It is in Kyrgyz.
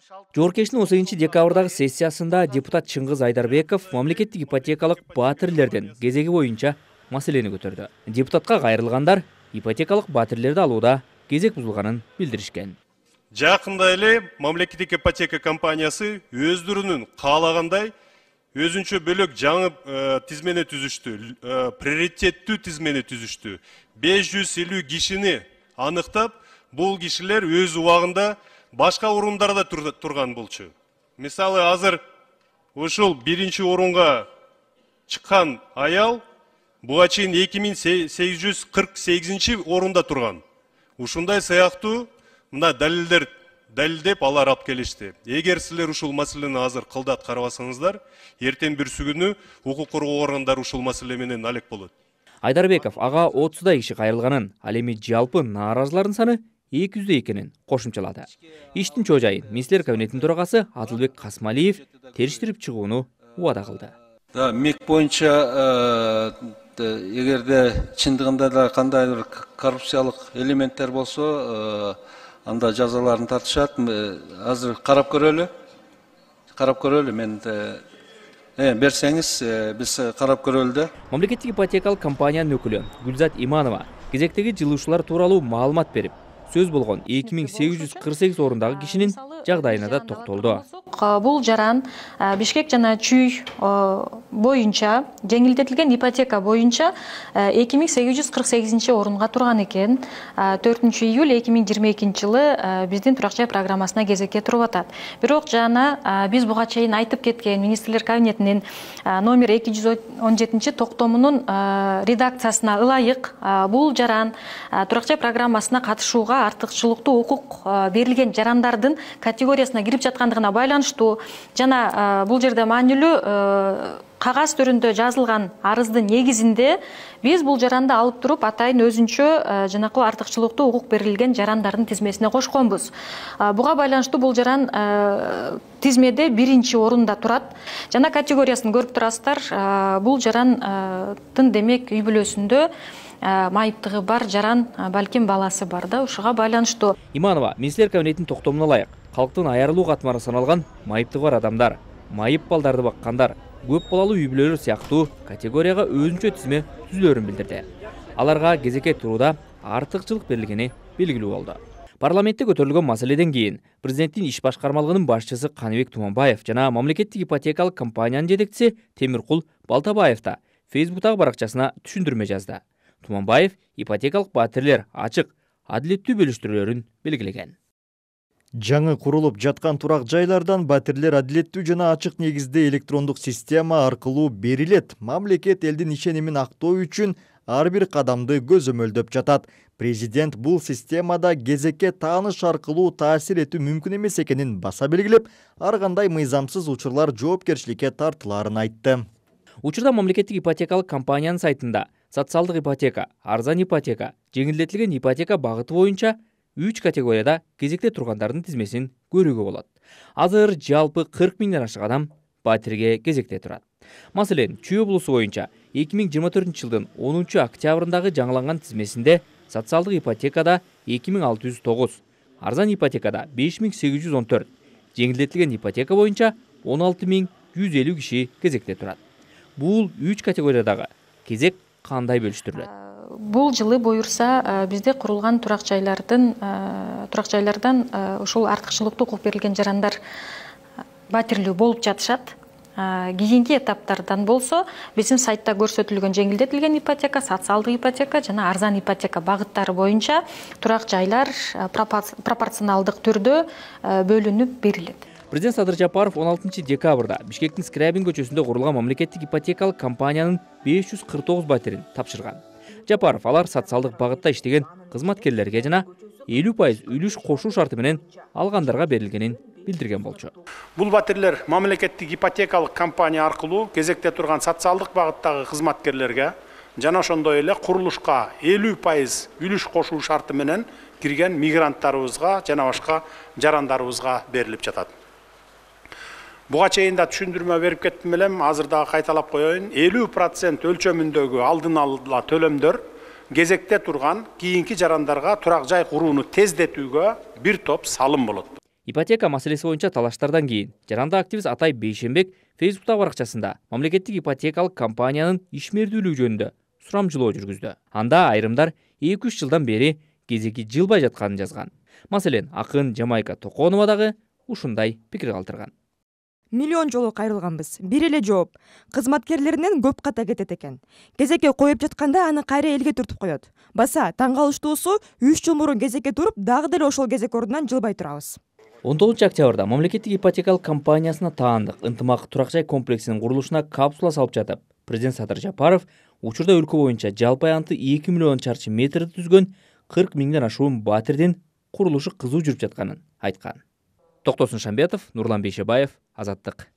Жогорку 8 декабрдагы сессиясында депутат Чыңгыз Айдарбеков мамлекеттик ипотекалык баатирлерден кезеги боюнча маселени көтөрдү. Депутатка кайрылгандар ипотекалык баатирлерди алууда кезек бузулганын билдиришкен. Жакында эле мамлекеттик ипотека компаниясы өздөрүнүн каалагандай өзүнчө бөлөк жаңы тизмени түзүштү, приоритеттүү тизмени түзүштү. 550 кишини аныктап, бул кишилер өз убагында башка орундарда турган болчу. Мисалы, азыр ушул биринчи орунга чыккан аял буга чейин 2848 орунда турган. Ушундай сыяктуу мына далилдеп алар алып келишти. Эгер силер ушул маселени азыр кылдат карабасаңыздар, эртең бүрсү күнү укук коргоо органдары ушул маселе менен алек болот. Айдарбеков ага 30дай киши кайрылганын, ал эми жалпы нааразылардын саны 200 экенин кошумчалады. Иштин чоо жайын министрлер кабинетинин төрагасы Адылбек Касмалиев териштирип чыгууну убада кылды. МИК боюнча эгерде чындыгында да кандайдыр коррупциялык элементтер болсо, анда жазаларын тартышат. Азыр карап көрөлү. Мен берсеңиз биз карап көрөлү да. Мамлекеттик ипотекалык компаниянын өкүлү Гүлзат Иманова кезектеги жылуучулар тууралуу маалымат берип, сөз болгон 2848 орундагы кишинин жагдайына да токтолду. Бул жаран Бишкек жана Чүй боюнча жеңилдетилген ипотека боюнча 2848 орунга турган экен. 4 июль 2022 жылы биздин турак жай программасына кезекке туруп атат. Бирок жана биз буга чейин айтып кеткен министрлер кабинетинин номер 217 токтомунун редакциясына ылайык бул жаран турак жай программасына катышууга артыкчылыктуу укук берилген жарандардын категориясына кирип жаткандыгына байланыштуу жана бул жерде маанилүү кагаз түрүндө жазылган арыздын негизинде биз бул жаранды алып туруп атайын өзүнчө жанакы артыкчылыктуу укук берилген жарандардын тизмесине кошконбуз. Буга байланыштуу бул жаран тизмеде биринчи орунда турат. Жана категориясын көрүп турасыздар. Бул жарандын демек үй бүлөсүндө майыптыгы бар жаран, балким баласы бар да, ушуга байланыштуу. Иманова министрлер кабинетинин токтомуна ылайык калктын аярылуу катмары саналган майыптыгы бар адамдар, майып балдарды баккандар, көп балалуу үй бүлөлөр сыяктуу категорияга өзүнчө тизме түзүлөрүн билдирди. Аларга кезекке турууда артыкчылык берилгени белгилүү болду. Парламентте көтөрүлгөн маселеден кийин президенттин иш башкармалыгынын башчысы Каныбек Туманбаев жана мамлекеттик ипотекалык компаниянын жетекчиси Темиркул Балтабаев да Фейсбуктагы баракчасына түшүндүрмө жазды. Туманбаев ипотекалык баатирлер ачык, адилеттүү бөлүштүрүүлөрүн белгилеген. Жаңы курулуп жаткан турак жайлардан баатирлер адилеттүү жана ачык негизде электрондук система аркылуу берилет. Мамлекет элдин ишенимин актоо үчүн ар бир кадамды көзөмөлдөп жатат. Президент бул системада кезекке тааныш аркылуу таасир этүү мүмкүн эмес экенин баса белгилеп, ар кандай мыйзамсыз учурлар жоопкерчиликке тартылаарын айтты. Учурда мамлекеттик ипотекалык компаниянын сайтында социалдык ипотека, арзан ипотека, жеңилдетилген ипотека багыты боюнча 3 категорияда кезекте тургандардын тизмесин көрүүгө болот. Азыр жалпы 40 миңден ашык адам баатирге кезекте турат. Маселен, Чүй облусу боюнча 2024 жылдын 10 октябрындагы жаңыланган тизмесинде социалдык ипотекада 2609, арзан ипотекада 5814, жеңилдетилген ипотека боюнча 16150 киши кезекте турат. Бул 3 категориядагы кезек кандай бөлүштүрүлөт? Бул жылы буюрса бизде курулган турак жайлардан ушул артыкчылыктуу укук берилген жарандар баатирлүү болуп жатышат. Кийинки этаптардан болсо биздин сайтта көрсөтүлгөн жеңилдетилген ипотека, социалдык ипотека жана арзан ипотека багыттары боюнча турак жайлар пропорционалдык түрдө бөлүнүп берилет. Президент Садыр Жапаров 16 декабрда Бишкектин Скрябин көчөсүндө курулган мамлекеттик ипотекалык компаниянын 549 баатирин тапшырган. Жапаров алар социалдык багытта иштеген кызматкерлерге жана 50% үлүш кошуу шарты менен алгандарга берилгенин билдирген болчу. Бул баатирлер мамлекеттик ипотекалык компания аркылуу кезекте турган социалдык багыттагы кызматкерлерге жана ошондой эле курулушка 50% үлүш кошуу шарты менен кирген мигранттарыбызга жана башка жарандарыбызга берилип жатат. Буга чейин да түшүндүрмө берип кеттим элем, азыр дагы кайталап коеюн. 50% өлчөмүндөгү алдын ала төлөмдөр кезекте турган кийинки жарандарга турак жай курууну тездетүүгө бир топ салым болот. Ипотека маселеси боюнча талаштардан кийин жарандык активист Атай Бейшенбек Фейсбуктагы баракчасында мамлекеттик ипотекалык компаниянын ишмердүүлүгү жөнүндө сурамжылоо жүргүздү. Анда айрымдар 2-3 жылдан бери кезеги жылбай жатканын жазган. Маселен, акын Жамайка Токонова дагы ушундай пикир калтырган. Миллион жолу кайрылганбыз. Бир эле жооп. Кызматкерлеринен көп ката кетет экен. Кезекке коюп жатканда аны кайра элге түртүп коет. Баса, таң калыштуусу 3 жыл мурун кезекке туруп, дагы деле ошол кезек ордунан жылбай турабыз. 19-октябрда мамлекеттик ипотекалык компаниясына таандык ынтымак турак жай комплексинин курулушуна капсула салып жатып, президент Садыр Жапаров учурда өлкө боюнча жалпы аянты 2 миллион чарчы метрди түзгөн 40 миңден ашуун батирдин курулушу кызуу жүрүп жатканын айткан. Токтосун Шамбетов, Нурлан Бейшебаев, Азаттык.